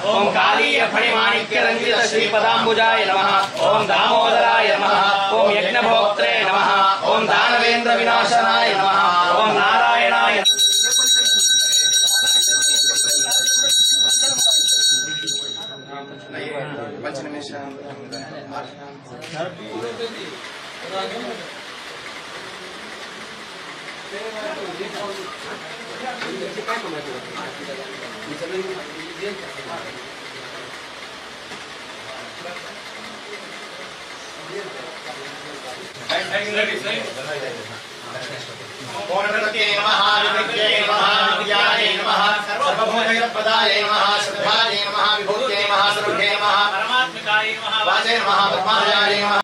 ओम कालीय फणिमाणिक्य रंजित श्रीपदाम्बुजाय नमः। ओम दामोदराय नमः। ओम यज्ञभोक्त्रे नमः। ओम दानवेन्द्र विनाशनाय नमः। ओम नारायणाय ओम गणपतये नमः। विद्ये नमः। विद्याय नमः। सर्वभूतैरपदाय नमः। श्रद्धाय नमः। विभूतये नमः। सर्वभे नमः। परमात्मकाय नमः। वाचे नमः। पद्माय नमः।